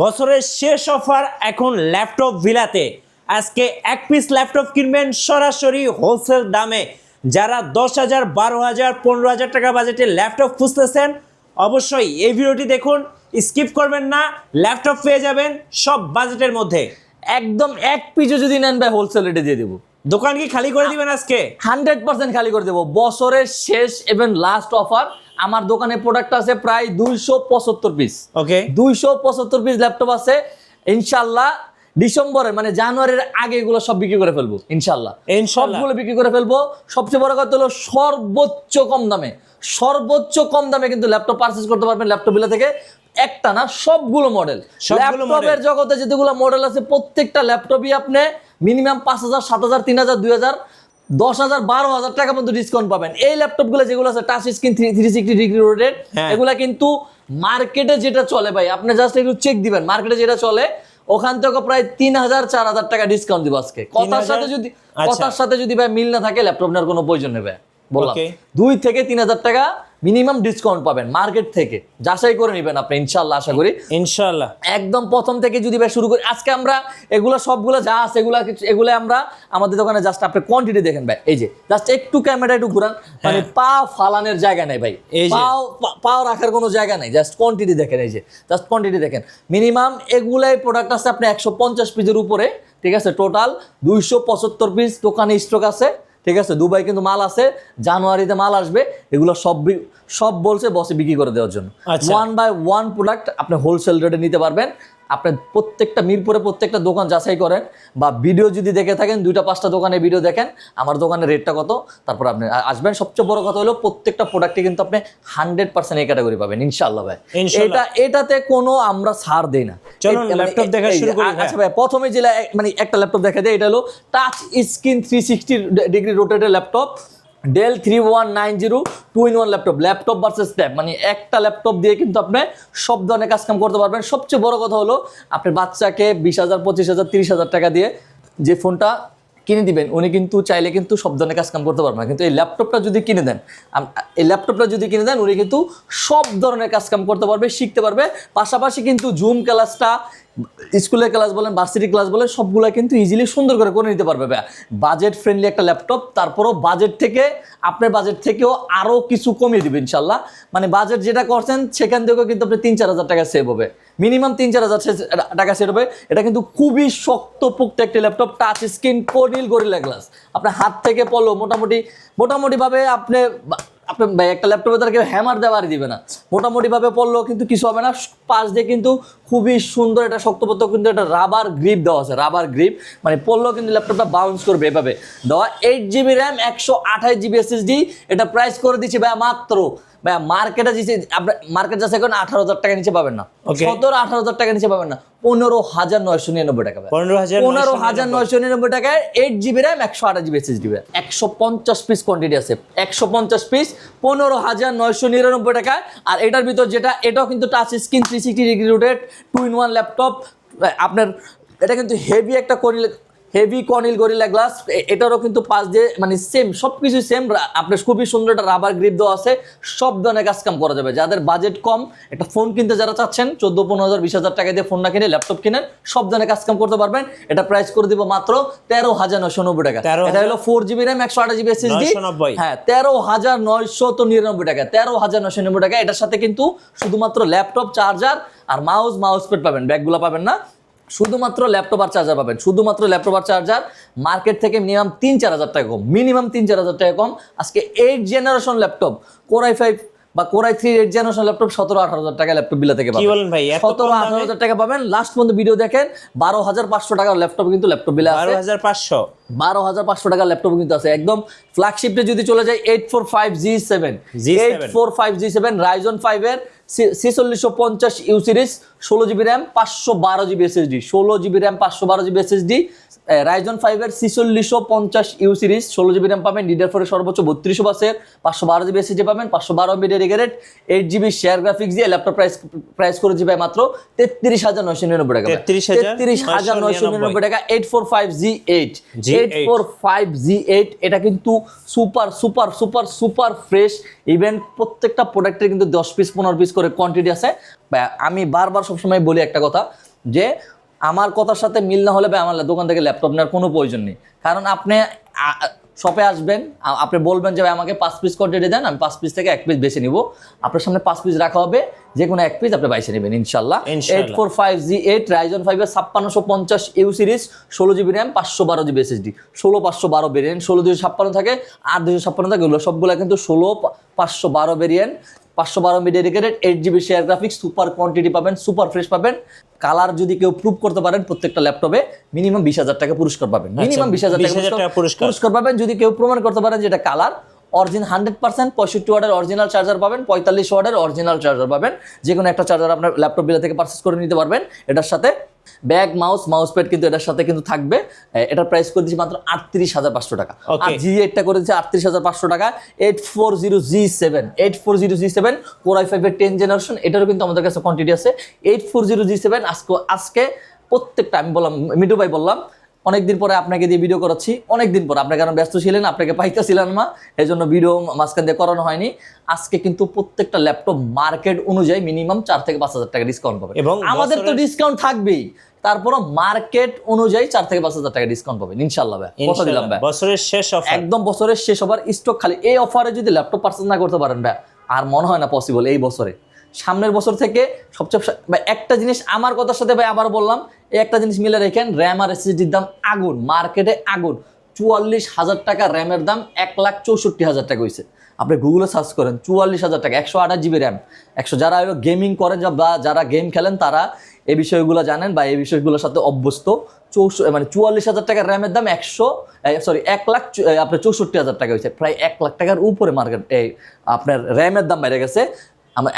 বছরের শেষ অফার এখন ল্যাপটপ ভিলাতে। আজকে এক পিস ল্যাপটপ কিনবেন সরাসরি হোলসেল দামে। যারা 10,000, 12,000, 15,000 টাকা বাজেটে ল্যাপটপ খুঁজতেছেন অবশ্যই এই ভিডিওটি দেখুন, স্কিপ করবেন না। ল্যাপটপ পেয়ে যাবেন সব বাজেটের মধ্যে। একদম এক পিসও যদি নেন ভাই হোলসেল রেটে দিয়ে দেবো। দোকান কি খালি করে দিবেন আজকে? 100% খালি করে দেবো। বছরের শেষ এবং লাস্ট অফার। আমার দোকানে প্রোডাক্ট আছে প্রায় 275 পিস। ওকে, 275 পিস ল্যাপটপ আছে। ইনশাল্লাহ ডিসেম্বরে মানে জানুয়ারির আগে এগুলো সব বিক্রি করে ফেলবো ইনশাল্লাহ। সবগুলো বিক্রি করে ফেলবো। সবচেয়ে বড় কথা হলো সর্বোচ্চ কম দামে কিন্তু ল্যাপটপ পারচেজ করতে পারবেন ল্যাপটপ বিলা থেকে। একটা না, সবগুলো মডেল। ল্যাপটপের জগতে যেগুলো মডেল আছে প্রত্যেকটা ল্যাপটপই আপনি মিনিমাম 5,000, 7,000, 3,000, 2,000, 10,000, 12,000 টাকা পর্যন্ত ডিসকাউন্ট পাবেন। এই ল্যাপটপগুলো যেগুলো আছে টাচ স্ক্রিন 360 ডিগ্রি রোটেট, এগুলা কিন্তু মার্কেটে যেটা চলে ভাই, আপনি জাস্ট একটু চেক দিবেন মার্কেটে যেটা চলে ওখান থেকে প্রায় 3,000, 4,000 টাকা ডিসকাউন্ট দিব আজকে। কথার সাথে যদি ভাই মিল না থাকে ল্যাপটপ নেওয়ার কোনো প্রয়োজন নেবে। বললাম 2 থেকে 3,000 টাকা মিনিমাম ডিসকাউন্ট পাবেন মার্কেট থেকে। যাচাই করে নেবেন আপনি ইনশাআল্লাহ, আশা করি ইনশাআল্লাহ। একদম প্রথম থেকে যদি ভাই শুরু করি আজকে আমরা এগুলো সবগুলো যা আছে এগুলো আমরা আমাদের দোকানে জাস্ট আপনি কোয়ান্টিটি দেখেন ভাই। এই যে জাস্ট একটু ক্যামেরা একটু ঘুরান, মানে পা ফালানোর জায়গা নেই ভাই, পাও রাখার কোনো জায়গা নেই। জাস্ট কোয়ান্টিটি দেখেন, এই যে জাস্ট কোয়ান্টিটি দেখেন। মিনিমাম এগুলাই প্রোডাক্ট আছে আপনি 150 পিসের উপরে, ঠিক আছে। টোটাল 275 পিস দোকানে স্টক আছে, ঠিক আছে। দুবাই কিন্তু মাল আছে, জানুয়ারিতে মাল আসবে। এগুলো সব বলছে বসে বিক্রি করে দেওয়ার জন্য। 1 বাই 1 প্রোডাক্ট আপনি হোলসেল রেটে নিতে পারবেন। আপনি প্রত্যেকটা মিরপুরে প্রত্যেকটা দোকান যাচাই করেন, বা ভিডিও যদি দেখে থাকেন 2-5টা দোকানে ভিডিও দেখেন আমার দোকানের রেটটা কত, তারপর আপনি আসবেন। সবচেয়ে বড় কথা হলো প্রত্যেকটা প্রোডাক্টে কিন্তু আপনি 100% এই ক্যাটাগরি পাবেন ইনশাআল্লাহ ভাই। এটাতে কোনো আমরা ছাড় দেই না। চলুন ল্যাপটপ দেখা শুরু করি। আচ্ছা ভাই, প্রথমে যে মানে একটা ল্যাপটপ দেখা দেয়, এটা হলো touch screen 360 degree rotated laptop, Dell 3190 2-in-1 laptop versus tab. মানে একটা ল্যাপটপ দিয়ে কিন্তু আপনি সব ধরনের কাজ কাম করতে পারবেন। সবচেয়ে বড় কথা হলো আপনার বাচ্চাকে 20,000, 25,000, 30,000 টাকা দিয়ে যে ফোনটা কিনে দিবেন, উনি কিন্তু চাইলে কিন্তু সব ধরনের কাজ কাম করতে পারবেন না। কিন্তু এই ল্যাপটপটা যদি কিনে দেন উনি কিন্তু সব ধরনের কাজ কাম করতে পারবে, শিখতে পারবে। পাশাপাশি কিন্তু জুম ক্লাসটা, স্কুলের ক্লাস বলেন, ভার্সিটি ক্লাস বলেন, সবগুলা কিন্তু ইজিলি সুন্দর করে নিতে পারবে। বাজেট ফ্রেন্ডলি একটা ল্যাপটপ। তারপরও আপনার বাজেট থেকেও আরও কিছু কমিয়ে দিবে ইনশাল্লাহ। মানে বাজেট যেটা করছেন সেখান থেকেও কিন্তু আপনি 3-4 টাকা সেভ হবে, মিনিমাম 3-4 টাকা সেভ হবে। এটা কিন্তু খুবই শক্তপোক্ত একটা laptop, touch screen, Corning gorilla glass. আপনার হাত থেকে পড়লো মোটামুটি ভাবে আপনি ভাই একটা ল্যাপটপে তার কেউ হ্যামার দেওয়ারই দিবে না। মোটামুটি ভাবে পড়লেও কিন্তু কিছু হবে না। পাশ দিয়ে কিন্তু খুবই সুন্দর একটা শক্তপোক্ত কিন্তু একটা রাবার গ্রিপ দেওয়া আছে, রাবার গ্রিপ। মানে পড়লেও কিন্তু ল্যাপটপটা বাউন্স করবে এভাবে দেওয়া। 8GB RAM, 128GB SSD। এটা প্রাইস করে দিচ্ছি ভাই মাত্র, ভাই মার্কেটে মার্কেট যাচ্ছে এখন 18,000 টাকা নিচে পাবেন না, 17-18,000 টাকা নিচে পাবেন না, 15,999 টাকা। 15,999 টাকায় 8GB RAM, 128GB SSD। 150 piece quantity আছে, 150 পিস 15,999 টাকায়। আর এটার ভিতর এটাও কিন্তু touch screen 360 degree rotate 2-in-1 laptop. আপনার এটা কিন্তু হেভি কর্নিল গরিলা গ্লাস। এটারও কিন্তু পাশ দিয়ে মানে সেম সবকিছু সেম। আপনার খুবই সুন্দর একটা রাবার গ্রিপ দেওয়া আছে। সব ধরনের কাজ কাম করা যাবে। যাদের বাজেট কম, একটা ফোন কিনতে যারা চাচ্ছেন 14-15,000, 20,000 টাকা দিয়ে ফোন না কিনে ল্যাপটপ কিনেন, সব ধরনের কাজ কাম করতে পারবেন। এটা প্রাইস করে দিব মাত্র 13,990 টাকা। এটা হলো 4GB র্যাম, 128GB SSD। হ্যাঁ, 13,999 টাকা, 13,990 টাকা। এটার সাথে কিন্তু শুধুমাত্র ল্যাপটপ, চার্জার আর মাউস প্যাড পাবেন, ব্যাগগুলো পাবেন না। শুধুমাত্র ল্যাপটপ আর চার্জার পাবেন, শুধুমাত্র ল্যাপটপ আর চার্জার। মার্কেট থেকে মিনিমাম 3-4 টাকা কম, মিনিমাম 3-4 টাকা কম। আজকে 8 জেনারেশন ল্যাপটপ, Core i5 বা Core i3 8 জেনারেশন ল্যাপটপ 17-18,000 টাকা ল্যাপটপ বিলা থেকে পাবেন। 17-18,000 টাকা পাবেন। লাস্ট পর্যন্ত ভিডিও দেখেন। 12,500 টাকার ল্যাপটপ কিন্তু ল্যাপটপ বিলা আছে। 12,500 টাকার ল্যাপটপ কিন্তু আছে। একদম ফ্ল্যাগশিপে যদি চলে যায় 845G7 Ryzen 5 এর 4650 you series, 16GB RAM, 512GB SSD, 16GB RAM, 512GB SSD। Ryzen 5 এর 4650 ইউ সিরিজ, 16GB র্যাম পাবেন, DDR4 এর সর্বোচ্চ 3200 বাসের, 512GB SSD পাবেন, 512 MB dedicated, 8GB share graphics দিয়ে ল্যাপটপ প্রাইস করেছি ভাই মাত্র 33,999 টাকা। 33,999 টাকা। 845G8 এটা কিন্তু সুপার ফ্রেশ। ইভেন প্রত্যেকটা প্রোডাক্টের কিন্তু 10 পিস 15 পিস করে কোয়ান্টিটি আছে। আমি বারবার সবসময় বলি একটা কথা, যে আমার কথার সাথে মিল না হলে ভাই আমার দোকান থেকে ল্যাপটপ নেওয়ার কোনো প্রয়োজন নেই। কারণ আপনি শপে আসবেন, আপনি বলবেন যে ভাই আমাকে 5 পিস কোয়ান্টিটি দেন, আমি 5 পিস থেকে 1 পিস বেছে নিব, আপনার সামনে 5 পিস রাখা হবে, যে কোনো 1 পিস আপনি বাইছে নেবেন ইনশাল্লাহ। 845G8 Ryzen 5 এর 5650U series, 16GB RAM, 512GB SSD, 16512 variant, 16256 থাকে, 8256 থাকে, এগুলো সবগুলো কিন্তু 16512 variant, 512 dedicated, 8GB share graphics, super quantity পাবেন, সুপার ফ্রেশ পাবেন। কালার যদি কেউ প্রুভ করতে পারেন প্রত্যেকটা ল্যাপটপে মিনিমাম 20,000 টাকা পুরস্কার পাবেন, মিনিমাম 20,000 টাকা পুরস্কার পাবেন যদি কেউ প্রমাণ করতে পারেন যে এটা কালার অরিজিনাল 100%। 65 ওয়াটের অরিজিনাল চার্জার পাবেন, 45 ওয়াটের অরিজিনাল চার্জার পাবেন, যে কোনো একটা চার্জার আপনার ল্যাপটপ বিলা থেকে পারচেস করে নিতে পারবেন। এটার সাথে ব্যাগ, মাউস প্যাড কিন্তু এটার সাথে কিন্তু থাকবে। এটার প্রাইস করে দিচ্ছি মাত্র 38,500 টাকা। আর G8টা করে দিচ্ছি 38,500 টাকা। 840G7 Core i5 এর 10 জেনারেশন, এটারও কিন্তু আমাদের কাছে কোয়ান্টিটি আছে। 840G7 আজকে প্রত্যেকটা আমি বললাম, মিঠু ভাই বললাম অনেকদিন পরে আপনাকে দিয়ে ভিডিও করাচ্ছি, অনেকদিন পরে আপনি কারণ ব্যস্ত ছিলেন, আপনাকে পাইতেছিলেন না, এই জন্য ভিডিও মাঝখান দিয়ে করানো হয়নি। আজকে কিন্তু প্রত্যেকটা ল্যাপটপ মার্কেট অনুযায়ী মিনিমাম 4 থেকে 5,000 টাকা ডিসকাউন্ট পাবে, এবং আমাদের তো ডিসকাউন্ট থাকবেই, তারপরও মার্কেট অনুযায়ী 4 থেকে 5,000 টাকা ডিসকাউন্ট পাবেন ইনশাআল্লাহ ভাই, কথা দিলাম ভাই। বছরের শেষ অফার, একদম বছরের শেষ অফার, স্টক খালি। এই অফারে যদি ল্যাপটপ পারচেজ না করতে পারেন ভাই, আর মনে হয় না পসিবল এই বছরে। সামনের বছর থেকে সবচেয়ে একটা জিনিস আমার কথার সাথে ভাই আবার বললাম, এই একটা জিনিস মিলে রেখেন, র্যাম আর এসএসডির দাম আগুন, মার্কেটে আগুন। 44,000 টাকা র্যামের দাম 1,64,000 টাকা হয়েছে। আপনি গুগলে সার্চ করেন 44,000 টাকা, 128GB র্যাম, 100। যারা গেমিং করেন বা যারা গেম খেলেন তারা এই বিষয়গুলো জানেন বা এই বিষয়গুলোর সাথে অভ্যস্ত। 44,000 টাকার র্যামের দাম 1,64,000 টাকা হয়েছে, প্রায় 1 লাখ টাকার উপরে মার্কেট এই আপনার র্যামের দাম বেড়ে গেছে।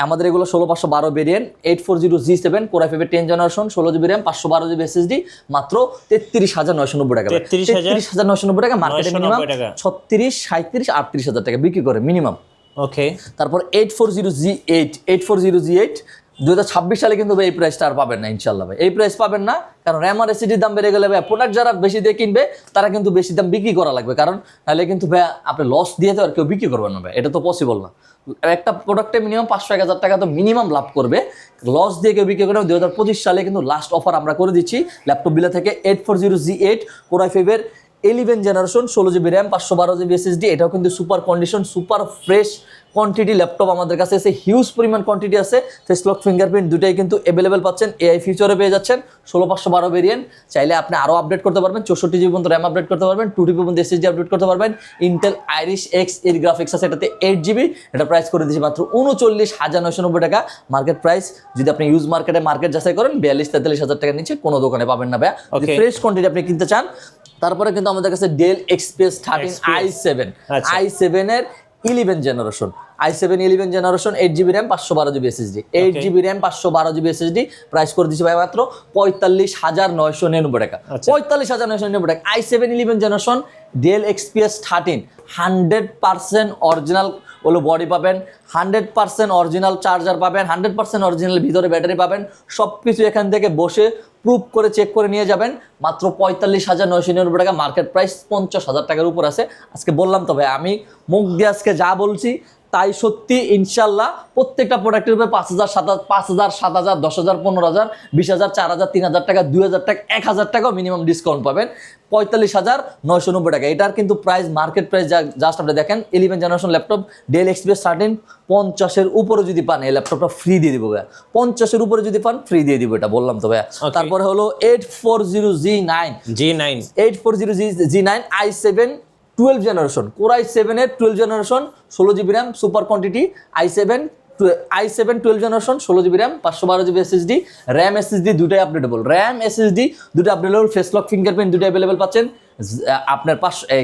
আমাদের এগুলো 16512 variant, 840G7 Core i5 10 generation, 16GB RAM, 512GB SSD, মাত্র 33,990 টাকা। 33,990 টাকা মার্কেটে মিনিমাম 36, 37, 38,000 টাকা বিক্রি করে মিনিমাম। ওকে, তারপর 840G8 2026 সালে কিন্তু এই প্রাইসটা আর পাবেন না ইনশাল্লাহ ভাই, এই প্রাইস পাবেন না। কারণ র্যাম আর এসএসডির দাম বেড়ে গেলে ভাই প্রোডাক্ট যারা বেশি দিয়ে কিনবে তারা কিন্তু বেশি দাম বিক্রি করা লাগবে, কারণ নাহলে কিন্তু ভাই আপনি লস দিয়ে তো আর কেউ বিক্রি করবেন না ভাই, এটা তো পসিবল না। একটা প্রোডাক্টে মিনিমাম 500-1,000 টাকা তো মিনিমাম লাভ করবে, লস দিয়ে কেউ বিক্রি করবে। 2025 সালে কিন্তু লাস্ট অফার আমরা করে দিচ্ছি ল্যাপটপ বিলা থেকে 840G8 Core i5 এর 11 generation, 16GB RAM, 512GB SSD, এটাও কিন্তু super condition, super fresh quantity laptop আমাদের কাছে আছে, হিউজ পরিমাণ কোয়ান্টিটি আছে। ফেস লক, ফিঙ্গারপ্রিন্ট দুটাই কিন্তু অ্যাভেলেবেল পাচ্ছেন, এআই ফিচারে পেয়ে যাচ্ছেন। 16512 ভেরিয়েন্ট, চাইলে আপনি আরও আপডেট করতে পারবেন, 64GB পর্যন্ত র্যাম আপডেট করতে পারবেন, 2TB পর্যন্ত এসএসডি আপডেট করতে পারবেন। ইন্টেল আইরিশ এক্স এর গ্রাফিক্স আছে, এটাতে 8GB, এটা প্রাইস করে দিচ্ছি মাত্র 39,990 টাকা মার্কেট প্রাইস। যদি আপনি ইউজ মার্কেট যাচাই করেন 42-43,000 টাকার নিচে কোনো দোকানে পাবেন না ভাই, ফ্রেশ কোয়ান্টিটি আপনি কিনতে চান। তারপরে কিন্তু আমাদের কাছে ডেল এক্সপ্রেস 13 i7 এর 11 generation, i7 11 generation, 8GB RAM, 512GB SSD, 8GB RAM, 512GB SSD, price করে দিচ্ছি ভাই মাত্র 45,990 টাকা। 45,990 টাকা i7 11 generation del XPS 13, 100% original হলো বডি পাবেন, 100% অরিজিনাল চার্জার পাবেন, 100% অরিজিনাল ভিতরে ব্যাটারি পাবেন, সব কিছু এখান থেকে বসে প্রুভ করে চেক করে নিয়ে যাবেন মাত্র 45,990 টাকা মার্কেট প্রাইস। 50,000 টাকার উপর আছে। আজকে বললাম তো ভাই, আমি মুখ দিয়ে আজকে যা বলছি তাই সত্যি ইনশাল্লাহ। প্রত্যেকটা প্রোডাক্টের উপরে 5,000, 7,000, 10,000, 15,000, 20,000, 4,000, 3,000 টাকা, 2,000 টাকা, 1,000 টাকাও মিনিমাম ডিসকাউন্ট পাবেন। 45,990 টাকা এটার কিন্তু প্রাইস, মার্কেট প্রাইস জাস্ট আপনি দেখেন। 11 জেনারেশন ল্যাপটপ ডেল এক্সপ্রেস 13, 50-এর উপরে যদি পান এই ল্যাপটপটা ফ্রি দিয়ে দিব ভাইয়া, 50-এর উপরে যদি পান ফ্রি দিয়ে দিব, এটা বললাম তো ভাইয়া। তারপরে হলো 840G9 i7 12 generation, Core i7 এর 12 generation, 16GB RAM, super quantity, i7 12 generation, 16GB RAM, 512GB SSD, RAM SSD দুটাই আপডেটেবল, ফেস লক, ফিঙ্গারপ্রিন্ট দুটাই অ্যাভেলেবল পাচ্ছেন। আপনার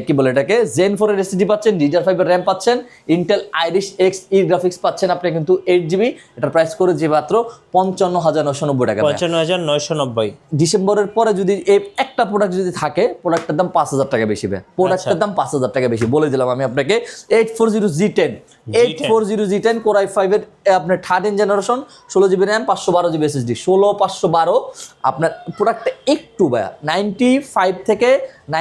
কি বলে এটাকে Zen 4 এর SSD পাচ্ছেন, DDR5 এর RAM পাচ্ছেন, ইন্টেল আইরিশ এক্স ই গ্রাফিক্স পাচ্ছেন আপনি কিন্তু 8GB। এটার প্রাইস করে যে মাত্র 55,990 টাকা। 55,990। ডিসেম্বরের পরে যদি এই একটা প্রোডাক্ট যদি থাকে, প্রোডাক্টের দাম 5,000 টাকা বেশি ভাই, প্রোডাক্টের দাম 5,000 টাকা বেশি বলে দিলাম আমি আপনাকে। 840G10 Core i5 এর আপনার 13 generation, 16GB RAM, 512GB SSD, 16,512। আপনার প্রোডাক্টটা একটু ভাইয়া 95 থেকে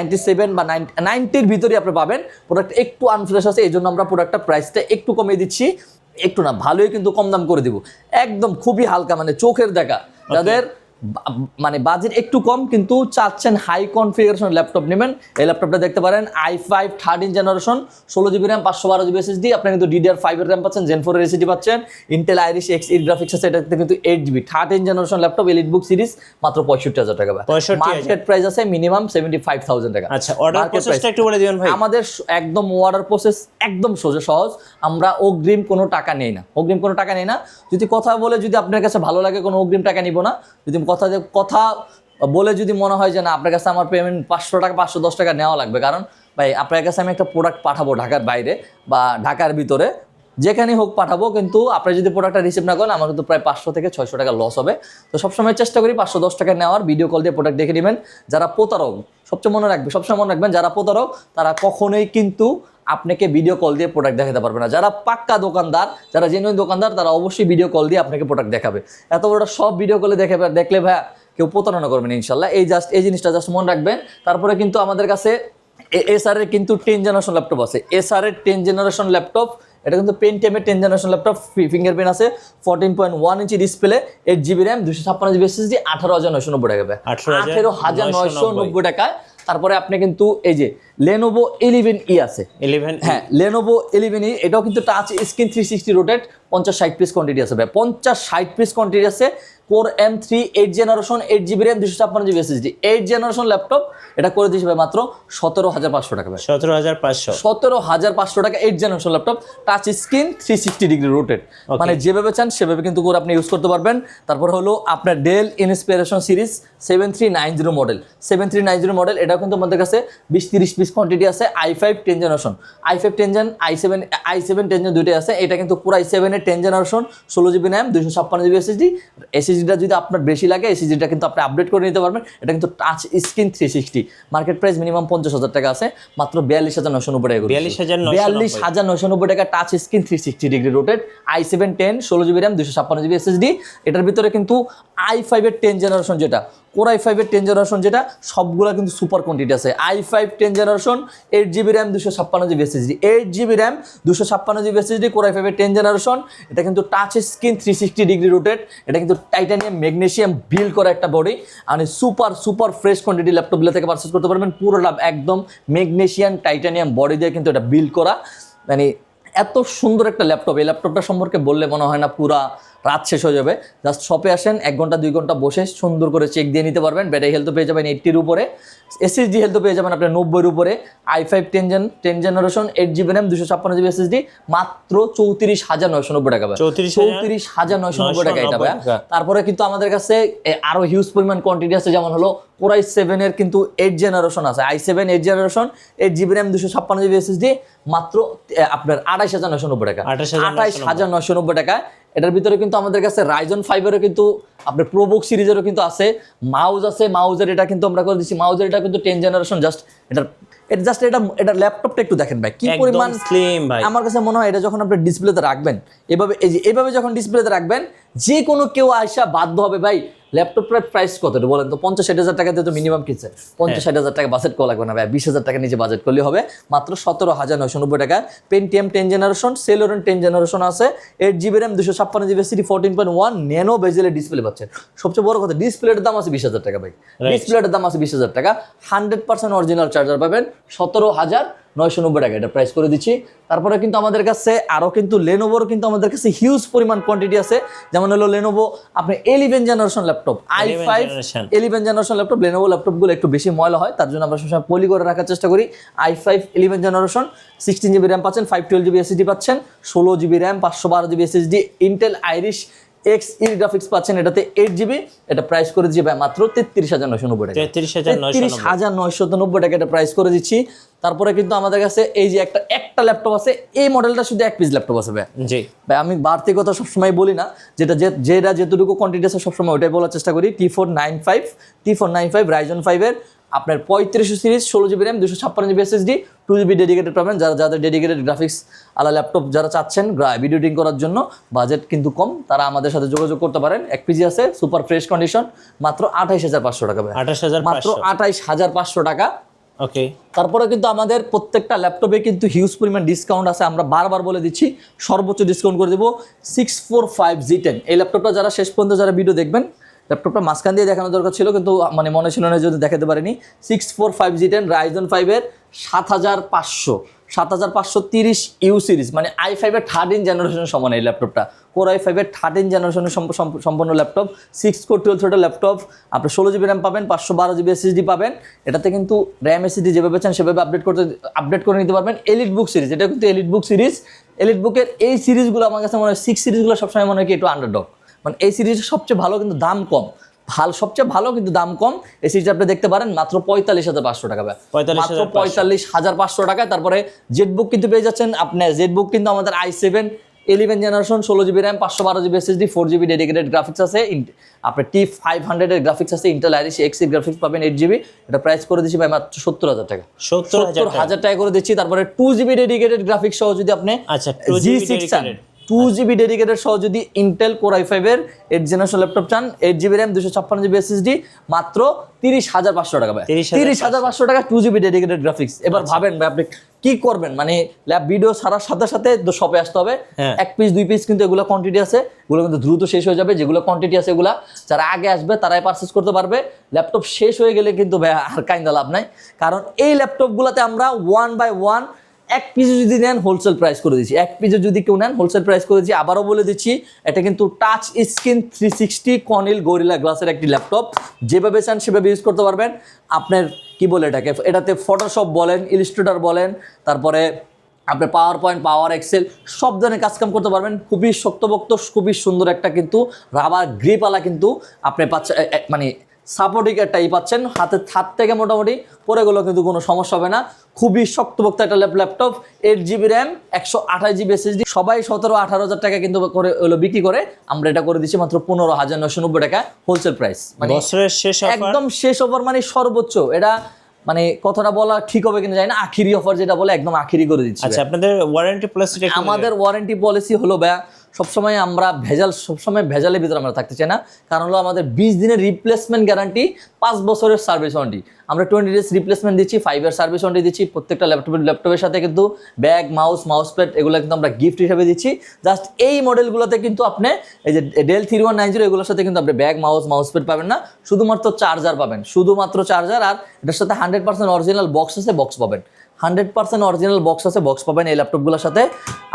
97 বা 90-র ভিতরে আপনি পাবেন। প্রোডাক্ট একটু আনফ্রেশ আছে, এই জন্য আমরা প্রোডাক্টটা প্রাইসটা একটু কমিয়ে দিচ্ছি, একটু না ভালোই কিন্তু কম দাম করে দিব, একদম খুবই হালকা, মানে চোখের দেখা। যাদের মানে বাজেট একটু কম কিন্তু চাচ্ছেন হাই কনফিগারেশন ল্যাপটপ নেবেন, এই ল্যাপটপটা দেখতে পারেন i5 13 generation 16GB RAM 512GB SSD। আপনি কিন্তু DDR5 এর RAM পাচ্ছেন, Zen 4 এর SSD পাচ্ছেন, Intel Iris Xe গ্রাফিক্স আছে, এটাতে কিন্তু 8GB 13 generation laptop EliteBook series মাত্র 65,000 টাকা। 65,000 মার্কেট প্রাইস আছে মিনিমাম 75,000 টাকা। আচ্ছা, অর্ডার প্রসেসটা একটু বলে দিবেন ভাই। আমাদের একদম অর্ডার প্রসেস একদম সহজ, আমরা অগ্রিম কোনো টাকা নেই না, যদি কথা বলে যদি আপনার কাছে ভালো লাগে কোনো অগ্রিম টাকা নিব না, যদি কথা বলে যদি মনে হয় যে না আপনার কাছে আমার পেমেন্ট 500 টাকা 510 টাকা নেওয়া লাগবে, কারণ ভাই আপনার কাছে আমি একটা প্রোডাক্ট পাঠাবো ঢাকার বাইরে বা ঢাকার ভিতরে যেখানেই হোক পাঠাবো, কিন্তু আপনি যদি প্রোডাক্টটা রিসিভ না করেন আমার কিন্তু প্রায় 500 থেকে 600 টাকা লস হবে। তো সবসময় চেষ্টা করি 510 টাকা নেওয়ার, ভিডিও কল দিয়ে প্রোডাক্ট দেখে নেবেন। যারা প্রতারক সবসময় মনে রাখবেন যারা প্রতারক তারা কখনোই কিন্তু আপনাকে ভিডিও কল দিয়ে প্রোডাক্ট দেখাতে পারবে না। যারা পাক্কা দোকানদার, যারা জেনুইন দোকানদার, তারা অবশ্যই ভিডিও কল দিয়ে আপনাকে প্রোডাক্ট দেখাবে। এত বড় সব ভিডিও কলে দেখলে ভাইয়া কেউ প্রতারণা করবেন ইনশাল্লাহ। এই জিনিসটা জাস্ট মনে রাখবেন। তারপরে কিন্তু আমাদের কাছে এসআর এর কিন্তু 10 জেনারেশন ল্যাপটপ আছে, এসআর এর 10 জেনারেশন ল্যাপটপ, এটা কিন্তু পেন্টিয়ামের 10 জেনারেশন ল্যাপটপ, ফিঙ্গারপ্রিন্ট আছে, 14.1 inch display, 8GB RAM 256GB SSD, 18,990 টাকা ভাই, 18,990 টাকায়। তারপরে আপনি কিন্তু এই যে Lenovo 11E আছে, 11, হ্যাঁ Lenovo 11E, এটাও কিন্তু touch screen 360 rotate, 50-60 piece quantity আছে ভাই, 50-60 পিস কোয়ান্টিটি আছে। Core M3 8 generation 8GB RAM 256GB SSD, 8 generation laptop, এটা করে দিয়েছে ভাই মাত্র 17,500 টাকা ভাই, 17,500 টাকা 8 generation laptop, touch screen 360 degree rotate, মানে যেভাবে চান সেভাবে কিন্তু করে আপনি ইউজ করতে পারবেন। তারপর হলো আপনার Dell inspiration series 7390 model, 7390 model, এটাও কিন্তু আমাদের কাছে 20-30 পিস কোয়ান্টিটি আছে। i5 10 generation, i5 10 gen, i7 10 gen দুইটাই আছে। এটা কিন্তু পুরো i7 এর 10 generation 16GB RAM 256GB SSD। SSDটা যদি আপনার বেশি লাগে SSDটা কিন্তু আপনি আপডেট করে নিতে পারবেন। এটা কিন্তু touch screen 360, market price minimum 50,000 টাকা আছে, মাত্র 42,990 টাকা, 42,990 টাকা touch screen 360 degree rotate, i7 10 16GB RAM 256GB SSD। এটার ভিতরে কিন্তু i5 এর 10 জেনারেশন যেটা, কোর i5 এর 10 জেনারেশন যেটা, সবগুলা কিন্তু সুপার কোয়ান্টিটি আছে। i5 10 generation 8GB RAM 256GB SSD, 8GB RAM 256GB SSD, core i5 এর 10 জেনারেশন, এটা কিন্তু টাচ স্ক্রিন 360 ডিগ্রি রোটেট, এটা কিন্তু টাইটানিয়াম ম্যাগনেসিয়াম বিল্ড করা একটা বডি, মানে সুপার ফ্রেশ কোয়ান্টিটি ল্যাপটপগুলো থেকে পারচেজ করতে পারবেন। পুরোটা একদম ম্যাগনেসিয়াম টাইটানিয়াম বডি দিয়ে কিন্তু এটা বিল্ড করা, মানে এত সুন্দর একটা ল্যাপটপ। এই ল্যাপটপটা সম্পর্কে বললে মনে হয় না পুরা রাত শেষ হয়ে যাবে। জাস্ট শপে আসেন, 1 ঘন্টা 2 ঘন্টা বসে সুন্দর করে চেক দিয়ে নিতে পারবেন। ব্যাটারি হেলথও পেয়ে যাবেন 80-র উপরে, SSD হেলথও পেয়ে যাবেন আপনার 90-র উপরে। i5 10 generation 8GB RAM 256GB SSD, মাত্র 34,990 টাকা ভাই, 34,990 টাকা এটা ভাই। তারপরে কিন্তু আমাদের কাছে আরো হিউজ পরিমাণ কোয়ান্টিটি আছে, যেমন হলো কোর i7 এর কিন্তু 8 জেনারেশন আছে, i7 8 generation 8GB RAM 256GB SSD, মাত্র আপনার 28,990 টাকা, 28,990 টাকা। এটার ভিতরে কিন্তু আমাদের কাছে রাইজন 5 এরও কিন্তু আপনার প্রোবুক সিরিজেরও কিন্তু আছে, মাউস আছে, মাউজের এটা কিন্তু আমরা করে দিচ্ছি, মাউজের এটা কিন্তু 10 জেনারেশন। এটা ল্যাপটপটা একটু দেখেন ভাই কি পরিমাণ স্লিম ভাই। আমার কাছে মনে হয় এটা যখন আপনি ডিসপ্লেতে রাখবেন, এভাবে যখন ডিসপ্লেতে রাখবেন, যে কোনো কেউ আয়সা বাধ্য হবে ভাই ল্যাপটপটার প্রাইস কত বলেন তো, 50-60 টাকা দিয়ে তো মিনিমাম কিনছে, 50-60 টাকা বাজেট করা লাগবে না ভাই, 20,000 টাকা নিচে বাজেট করলে হবে, মাত্র 17,990 টাকা। পেন্টিয়াম 10 জেনারেশন, সেলোরন 10 জেনারেশন আছে, 8GB RAM 256GB SSD, 14.1 nano বেজেলের ডিসপ্লে পাচ্ছেন। সবচেয়ে বড় কথা, ডিসপ্লেটার দাম আছে 20,000 টাকা ভাই, ডিসপ্লেটার দাম আছে 20,000 টাকা। 100% অরিজিনাল চার্জার পাবেন 17,990 টাকা, এটা প্রাইস করে দিচ্ছি। তারপরে কিন্তু আমাদের কাছে আরও কিন্তু লেনোভোর কিন্তু আমাদের কাছে হিউজ পরিমাণ কোয়ান্টিটি আছে, যেমন হলো লেনোভো আপনি 11 generation laptop, i5 11 generation laptop. Lenovo ল্যাপটপগুলো একটু বেশি ময়লা হয়, তার জন্য আমরা সবসময় পলি করে রাখার চেষ্টা করি। i5 11 জেনারেশন 16GB RAM পাচ্ছেন, 512GB SSD পাচ্ছেন, 16GB RAM 512GB SSD, Intel Irish Xe graphics পাচ্ছেন, এটাতে 8GB, এটা প্রাইস করে দিচ্ছি ভাই মাত্র 33,990 টাকা, 33,990 টাকা এটা প্রাইস করে দিচ্ছি। তারপরে কিন্তু আমাদের কাছে এই যে একটা ল্যাপটপ আছে, এই মডেলটা শুধু 1 পিস ল্যাপটপ আছে ভাই। জি ভাই, আমি বাড়তি কথা সবসময় বলি না, যেটা যেটুকু কোয়ান্টিটি আছে সবসময় ওটাই বলার চেষ্টা করি। T495 রাইজন 5 এর আপনার 3500 series, 16GB RAM 256GB SSD, 2GB dedicated পাবেন। যাদের ডেডিকেটেড গ্রাফিক্স আলা ল্যাপটপ যারা চাচ্ছেন ভিডিও এডিটিং করার জন্য, বাজেট কিন্তু কম, তারা আমাদের সাথে যোগাযোগ করতে পারেন। 1 পিজি আছে, সুপার ফ্রেশ কন্ডিশন, মাত্র 28,500 টাকা ভাই, মাত্র 28,500 টাকা। ওকে। তারপরে কিন্তু আমাদের প্রত্যেকটা ল্যাপটপে কিন্তু হিউজ পরিমাণ ডিসকাউন্ট আছে, আমরা বারবার বলে দিচ্ছি, সর্বোচ্চ ডিসকাউন্ট করে দেবো 645 G10। এই ল্যাপটপটা যারা শেষ পর্যন্ত যারা ভিডিও দেখবেন, ল্যাপটপটা মাঝখান দিয়ে দেখানো দরকার ছিল, কিন্তু মানে মনে ছিল না যদি দেখাতে পারিনি। 6450 Ryzen 5-এর 7530 ইউ সিরিজ, মানে i5-এর 13 জেনারেশনের সমান এই ল্যাপটপটা। কোর i5-এর 13 জেনারেশনের সম্পন্ন ল্যাপটপ, 6 কোর 12 থ্রেডের ল্যাপটপ। আপনি 16GB র্যাম পাবেন, 512GB SSD পাবেন। এটাতে কিন্তু র্যাম SSD যেভাবে চান সেভাবে আপডেট করে নিতে পারবেন। এলিট বুক সিরিজ, এটা কিন্তু এলিট বুক সিরিজ। এলিট বুকের এই সিরিজগুলো আমার কাছে মনে হয় 6 সিরিজগুলো সবসময় মনে হয় কি একটু আন্ডারডগ, মানে এই সিরিজটা সবচেয়ে ভালো কিন্তু দাম কম। সবচেয়ে ভালো কিন্তু দাম কম। এই সিরিজটা আপনি দেখতে পারেন মাত্র 45,500 টাকা, মাত্র 45,500 টাকায়। তারপরে জেটবুক কিন্তু পেয়ে যাচ্ছেন আপনি। জেটবুক কিন্তু আমাদের i7 11 generation, 16GB RAM, 512GB SSD, 4GB dedicated graphics আছে। আপনার T500 এর গ্রাফিক্স আছে, ইন্টেল আইরিশ Xe গ্রাফিক্স পাবেন 8GB। এটা প্রাইস করে দিচ্ছি ভাই মাত্র 70,000 টাকা, 70,000 টাকা করে দিচ্ছি। তারপরে 2GB ডেডিকেটেড গ্রাফিক্স সহ যদি আপনি আচ্ছা G6 চান, 2GB ডেডিকেটেড সহ যদি ইন্টেল কোর i5-এর 8 জেনারেশন ল্যাপটপ চান, 8GB র্যাম, 256GB SSD, মাত্র 30,500 টাকা ভাই। 30,500 টাকা 2GB ডেডিকেটেড গ্রাফিক্স। এবার ভাবেন ভাই আপনি কি করবেন, মানে ল্যাব ভিডিও ছাড়ার সাথে সাথে শপে আসতে হবে। 1 পিস 2 পিস কিন্তু এগুলো কোয়ান্টিটি আছে, এগুলো কিন্তু দ্রুত শেষ হয়ে যাবে। যেগুলো কোয়ান্টিটি আছে এগুলা যারা আগে আসবে তারাই পারচেজ করতে পারবে। ল্যাপটপ শেষ হয়ে গেলে কিন্তু ভাই আর কাইন্দা লাভ নাই, কারণ এই ল্যাপটপগুলোতে আমরা 1 বাই 1 এক পিসে যদি নেন হোলসেল প্রাইস করে দিচ্ছি। এক পিসে যদি কেউ নেন হোলসেল প্রাইস করে দিচ্ছি। আবারও বলে দিচ্ছি, এটা কিন্তু টাচ স্ক্রিন 360 কর্নিল গরিলা গ্লাসের একটি ল্যাপটপ। যেভাবে চান সেভাবে ইউজ করতে পারবেন। আপনার কি বলে এটাতে ফটোশপ বলেন, ইলাস্ট্রেটর বলেন, তারপরে আপনার পাওয়ার পয়েন্ট, পাওয়ার এক্সেল সব ধরনের কাজকাম করতে পারবেন। খুবই শক্তপোক্ত, খুবই সুন্দর একটা কিন্তু রাবার গ্রিপওয়ালা কিন্তু আপনি পাচ্ছেন, মানে সাপোর্টিং একটা পাচ্ছেন। হাত থেকে মোটামুটি পরে গেলেও কিন্তু কোনো সমস্যা হবে না। খুবই শক্তপোক্ত একটা laptop, 8GB RAM, 128GB SSD। সবাই 17-18 হাজার টাকা কিন্তু করে বিক্রি করে, আমরা এটা করে দিচ্ছি মাত্র 15,990 টাকা হোলসেল প্রাইস। মানে বছরের শেষ অফার, একদম শেষ অফার, মানে সর্বোচ্চ। এটা মানে কথাটা বলা ঠিক হবে কিনা জানি না, আখিরি অফার যেটা বলে একদম আখিরি করে দিচ্ছি। আচ্ছা আপনাদের ওয়ারেন্টি পলিসি? আমাদের ওয়ারেন্টি পলিসি হলো ভাইয়া সবসময় আমরা সবসময় ভেজালের ভিতরে আমরা থাকতে চাই না। কারণ হলো আমাদের 20 দিনের রিপ্লেসমেন্ট গ্যারান্টি, 5 বছরের সার্ভিস ওয়ারেন্টি। আমরা 20 ডেজ রিপ্লেসমেন্ট দিচ্ছি, 5 year সার্ভিস ওয়ারেন্টি দিচ্ছি। প্রত্যেকটা ল্যাপটপের সাথে কিন্তু ব্যাগ, মাউস প্যাড এগুলো কিন্তু আমরা গিফট হিসেবে দিচ্ছি। জাস্ট এই মডেলগুলোতে কিন্তু আপনি এই যে ডেল 3190 এগুলোর সাথে কিন্তু আপনি ব্যাগ, মাউস প্যাড পাবেন না, শুধুমাত্র চার্জার পাবেন, শুধুমাত্র চার্জার। আর এটার সাথে 100% অরিজিনাল বক্স আছে, বক্স পাবেন। 100% অরিজিনাল বক্স আছে, বক্স পাবেন এই ল্যাপটপগুলোর সাথে।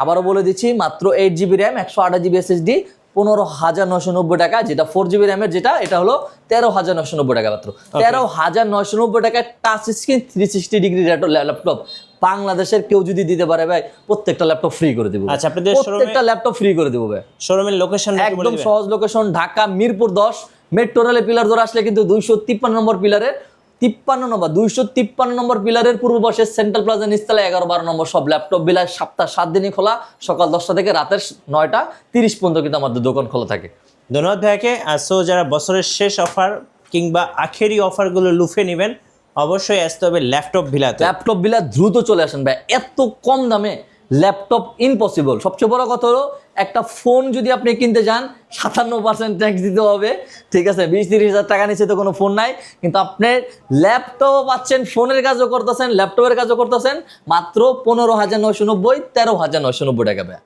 আবারও বলে দিচ্ছি, মাত্র 8GB র্যাম, 128GB SSD, 15,990 টাকা। যেটা 4GB র্যামের যেটা, এটা হলো 13,990 টাকা মাত্র। 13,990 টাকায় টাচ স্ক্রিন 360 ডিগ্রি ল্যাপটপ বাংলাদেশের কেউ যদি দিতে পারে ভাই, প্রত্যেকটা ল্যাপটপ ফ্রি করে দেবো। আচ্ছা আপনাদের প্রত্যেকটা ল্যাপটপ ফ্রি করে দেবো ভাই। শোরুমের লোকেশন একদম সহজ লোকেশন, ঢাকা মিরপুর 10 মেট্রো রেলের পিলার ধরে আসলে কিন্তু 253 নম্বর পিলারের 253 নম্বর পিলারের পূর্ব পাশে সেন্ট্রাল প্লাজা নিচতলা 11-12 নম্বর সব ল্যাপটপ বিলায় সপ্তাহ 7 দিনই খোলা, সকাল 10টা থেকে রাতের 9টা 30 পর্যন্ত কিন্তু আমাদের দোকান খোলা থাকে। ধন্যবাদ ভাইকে। সো যারা বছরের শেষ অফার কিংবা আখেরি অফারগুলো লুফে নেবেন, অবশ্যই আসতে হবে ল্যাপটপ ভিলাতে। ল্যাপটপ ভিলা দ্রুত চলে আসেন ভাই, এত কম দামে ল্যাপটপ ইম্পসিবল। সবচেয়ে বড় কথা হলো, একটা ফোন যদি আপনি কিনতে যান 57% ট্যাক্স দিতে হবে, ঠিক আছে? 20-30 হাজার টাকা নিচে তো কোনো ফোন নাই, কিন্তু আপনি ল্যাপটপ পাচ্ছেন, ফোনের কাজও করতেছেন, ল্যাপটপের কাজও করতেছেন মাত্র 15,990, 13,990 টাকা ভাই।